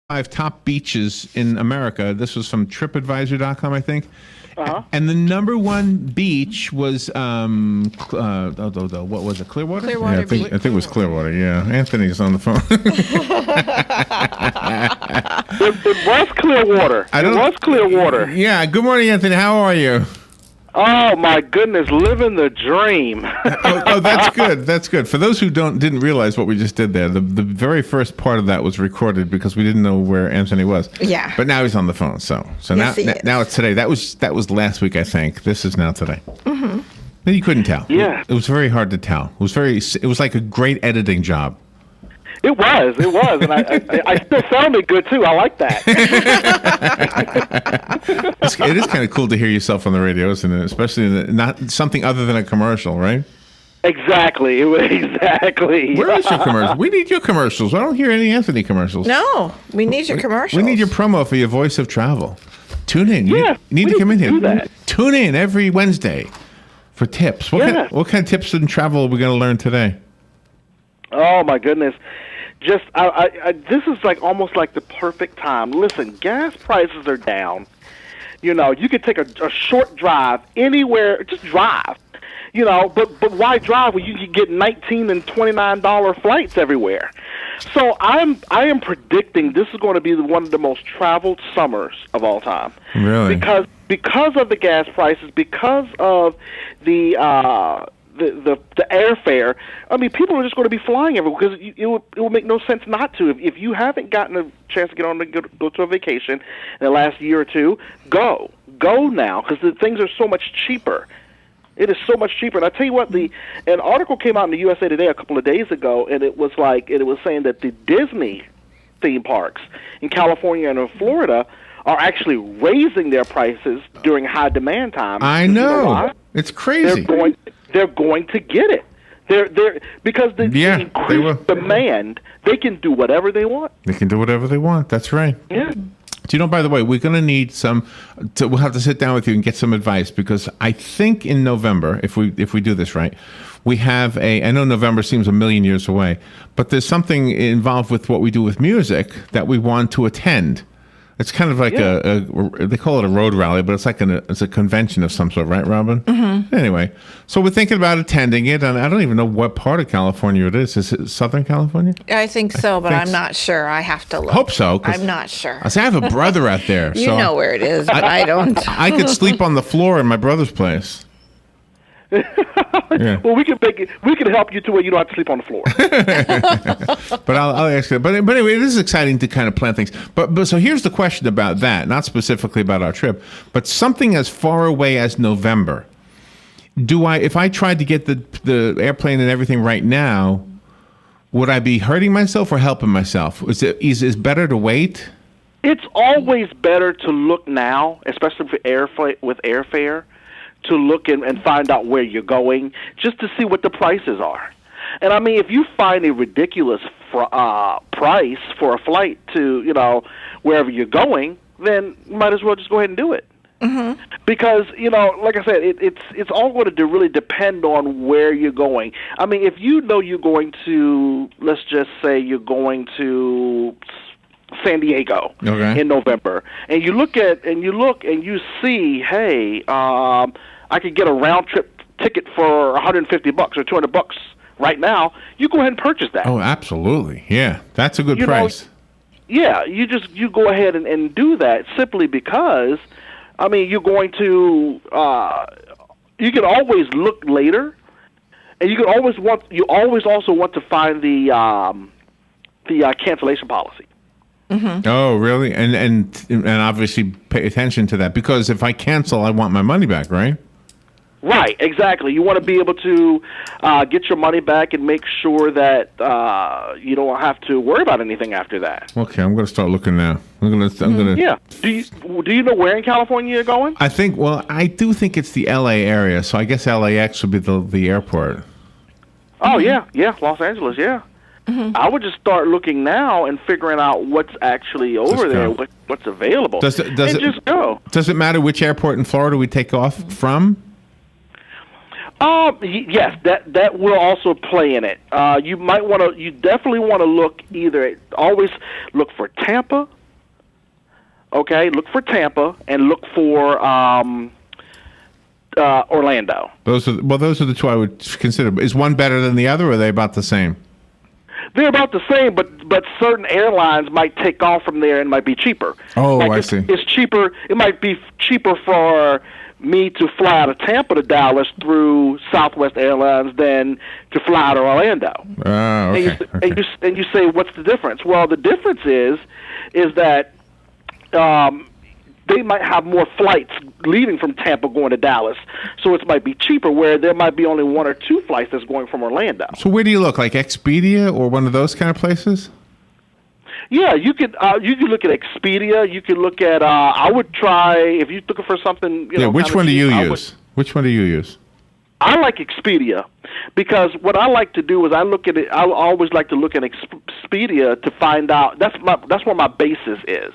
5 top beaches in America. This was from TripAdvisor.com, I think. Uh-huh. And the number one beach was what was it? Clearwater. Clearwater Yeah, I think it was Clearwater. Yeah, Anthony's on the phone. It was Clearwater. It was Clearwater. Yeah. Good morning, Anthony. How are you? Oh my goodness, living the dream. Oh, that's good. That's good. For those who didn't realize what we just did there, the very first part of that was recorded because we didn't know where Anthony was. Yeah. But now he's on the phone. So Yes, now it's today. That was last week, I think. This is now today. Mm-hmm. You couldn't tell. Yeah. It was very hard to tell. It was like a great editing job. It was, and I still sounded good too. I like that. It is kind of cool to hear yourself on the radio, isn't it? Especially not something other than a commercial, right? Exactly. Exactly. Where is your commercial? We need your commercials. I don't hear any Anthony commercials. No, we need your commercials. We need your promo for your Voice of Travel. Tune in. Yeah, you need to come in here. do that. Tune in every Wednesday for tips. What kind of tips in travel are we going to learn today? Oh my goodness. Just this is like almost like the perfect time. Listen, gas prices are down. You know, you could take a short drive anywhere, just drive. You know, but why drive when you can get $19 and $29 flights everywhere? So I am predicting this is going to be one of the most traveled summers of all time. Really? Because of the gas prices, because of the airfare. I mean, people are just going to be flying everywhere because it will make no sense not to. If you haven't gotten a chance to go to a vacation in the last year or two, go now because things are so much cheaper. It is so much cheaper. And I tell you what, an article came out in the USA Today a couple of days ago, and it was saying that the Disney theme parks in California and in Florida are actually raising their prices during high demand times. I know. You know why? It's crazy. They're going to get it. They're because the increased demand, they can do whatever they want. They can do whatever they want. That's right. Yeah. Do you know, by the way, we're going to need we'll have to sit down with you and get some advice because I think in November, if we do this right, we have I know November seems a million years away, but there's something involved with what we do with music that we want to attend. It's kind of like they call it a road rally, but it's like it's a convention of some sort, right, Robin? Mm-hmm. Anyway, so we're thinking about attending it, and I don't even know what part of California it is. Is it Southern California? I think so, but I'm not sure. I have to look. Hope so. I'm not sure. I have a brother out there. You know where it is, but I don't. I could sleep on the floor in my brother's place. Yeah. Well, we can help you to where you don't have to sleep on the floor. But I'll ask you. But anyway, it is exciting to kind of plan things. But so here's the question about that, not specifically about our trip, but something as far away as November. If I tried to get the airplane and everything right now, would I be hurting myself or helping myself? Is it better to wait? It's always better to look now, especially with airfare. To look and find out where you're going, just to see what the prices are. And I mean, if you find a ridiculous price for a flight to, wherever you're going, then you might as well just go ahead and do it. Mm-hmm. Because, like I said, it's all going to really depend on where you're going. I mean, if you know you're going to, let's just say you're going to San Diego in November, and you look and you see, hey, I could get a round trip ticket for $150 or $200 right now. You go ahead and purchase that. Oh, absolutely, yeah, that's a good price. Yeah, you go ahead and do that simply because, I mean, you're going to you can always look later, and you always also want to find the cancellation policy. Mm-hmm. Oh, really? And obviously pay attention to that because if I cancel, I want my money back, right? Right, exactly. You want to be able to get your money back and make sure that you don't have to worry about anything after that. Okay, I'm going to start looking now. I'm going to. Yeah. Do you know where in California you're going? I do think it's the L.A. area, so I guess LAX would be the airport. Oh yeah, Los Angeles, yeah. Mm-hmm. I would just start looking now and figuring out what's actually over there, what's available. Just go. Does it matter which airport in Florida we take off from? Yes, that will also play in it. You definitely want to look always look for Tampa Okay, look for Tampa and look for Orlando. Those are the two I would consider. Is one better than the other, or are they about the same? They're about the same, but certain airlines might take off from there and might be cheaper. Oh, like I it's, see. It's cheaper. It might be cheaper for me to fly out of Tampa to Dallas through Southwest Airlines than to fly to Orlando. Oh, okay. And you say, what's the difference? Well, the difference is that they might have more flights leaving from Tampa going to Dallas, so it might be cheaper, where there might be only one or two flights that's going from Orlando. So where do you look? Like Expedia or one of those kind of places? Yeah, you could look at Expedia. You could look at. I would try if you're looking for something. Which one do you use? Which one do you use? I like Expedia because what I like to do is I look at it. I always like to look at Expedia to find out. That's where my basis is.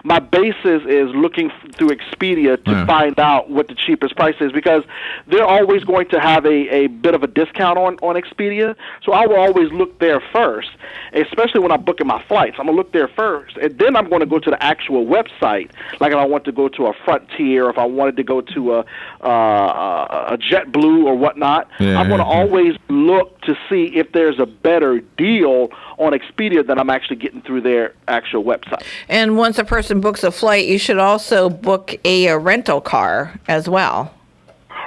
My basis is looking through Expedia to find out what the cheapest price is, because they're always going to have a bit of a discount on Expedia. So I will always look there first, especially when I'm booking my flights. I'm going to look there first, and then I'm going to go to the actual website. Like if I want to go to a Frontier, or if I wanted to go to a JetBlue or whatnot, I'm going to always look to see if there's a better deal on Expedia than I'm actually getting through their actual website. And once a person books a flight, you should also book a rental car as well.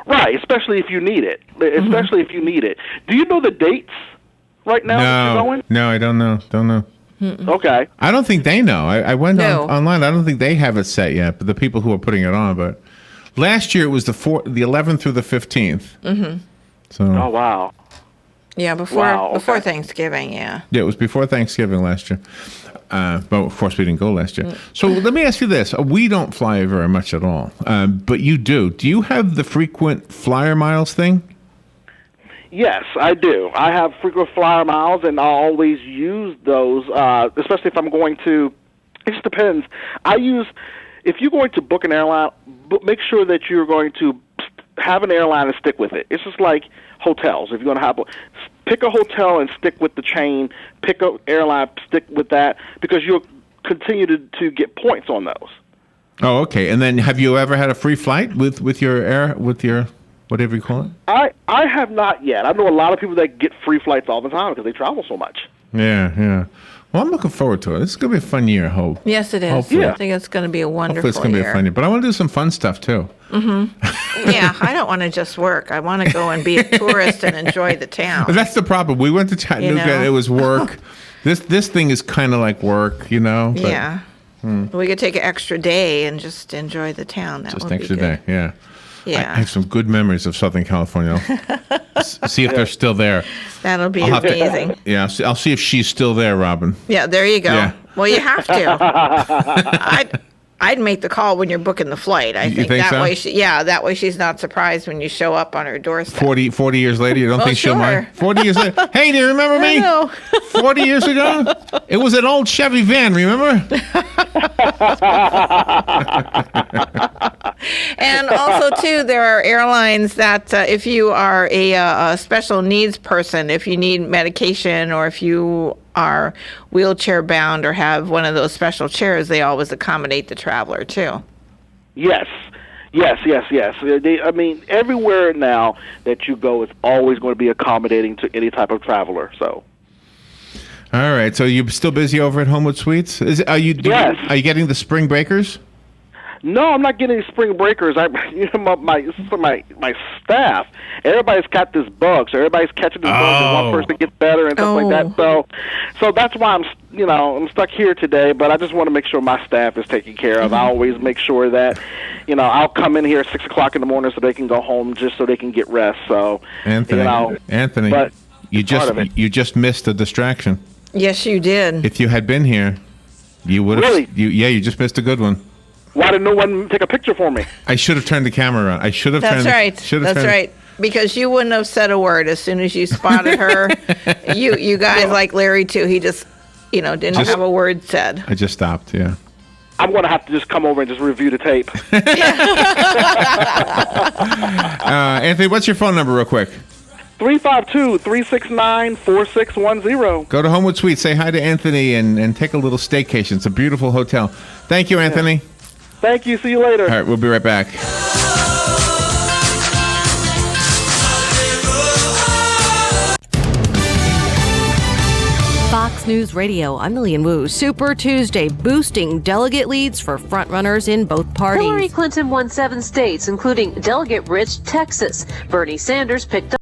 Right, especially if you need it. Especially if you need it. Do you know the dates right now that you're going? No, I don't know. Don't know. Okay. I don't think they know. I went No. online. I don't think they have it set yet, but the people who are putting it on. But last year it was the 11th through the 15th. Mm-hmm. So. Oh, wow. Yeah, before okay. Thanksgiving, yeah. Yeah, it was before Thanksgiving last year. But of course, we didn't go last year. So let me ask you this. We don't fly very much at all, but you do. Do you have the frequent flyer miles thing? Yes, I do. I have frequent flyer miles, and I always use those, especially if I'm going to. It just depends. If you're going to book an airline, make sure that you're going to have an airline and stick with it. It's just like hotels. If you're going to pick a hotel and stick with the chain, pick an airline, stick with that, because you'll continue to get points on those. Oh, okay. And then have you ever had a free flight with your whatever you call it? I have not yet. I know a lot of people that get free flights all the time because they travel so much. Yeah. Well, I'm looking forward to it. This is going to be a fun year, I hope. Yes, it is. Hopefully. I think it's going to be a wonderful Hopefully it's going to be a fun year. But I want to do some fun stuff, too. Yeah, I don't want to just work. I want to go and be a tourist and enjoy the town. That's the problem. We went to Chattanooga, and it was work. This thing is kind of like work, But, yeah. We could take an extra day and just enjoy the town. That just would extra be good. day, yeah. Yeah. I have some good memories of Southern California. See if they're still there. That'll be I'll have to- amazing. Yeah, I'll see if she's still there, Robin. Yeah, there you go. Yeah. Well, you have to. I'd make the call when you're booking the flight. I think think that so? way. That way she's not surprised when you show up on her doorstep. 40 years later, you don't Well, think she'll sure. mind? 40 years later. Hey, do you remember me? I know. 40 years ago? It was an old Chevy van, remember? And also, too, there are airlines that if you are a special needs person, if you need medication or if you are wheelchair bound or have one of those special chairs, they always accommodate the traveler, too. Yes. I mean, everywhere now that you go is always going to be accommodating to any type of traveler. So. All right. So you're still busy over at Homewood Suites? Are you getting the spring breakers? No, I'm not getting any spring breakers. My staff, everybody's got this bug, so everybody's catching this bug, and one person gets better and stuff like that. So that's why I'm stuck here today. But I just want to make sure my staff is taken care of. I always make sure that, I'll come in here at 6 o'clock in the morning so they can go home, just so they can get rest. So Anthony, but you just missed a distraction. Yes, you did. If you had been here, you would have. Really? You just missed a good one. Why did no one take a picture for me? I should have turned the camera around. I should have That's turned. right. That's right. Because you wouldn't have said a word as soon as you spotted her. you guys like Larry too. He just didn't have a word said. I just stopped. Yeah. I'm going to have to just come over and just review the tape. Anthony, what's your phone number, real quick? 352-369-4610. Go to Homewood Suites. Say hi to Anthony and take a little staycation. It's a beautiful hotel. Thank you, Anthony. Thank you. See you later. All right, we'll be right back. Fox News Radio, I'm Lillian Wu. Super Tuesday, boosting delegate leads for frontrunners in both parties. Hillary Clinton won 7 states, including delegate-rich Texas. Bernie Sanders picked up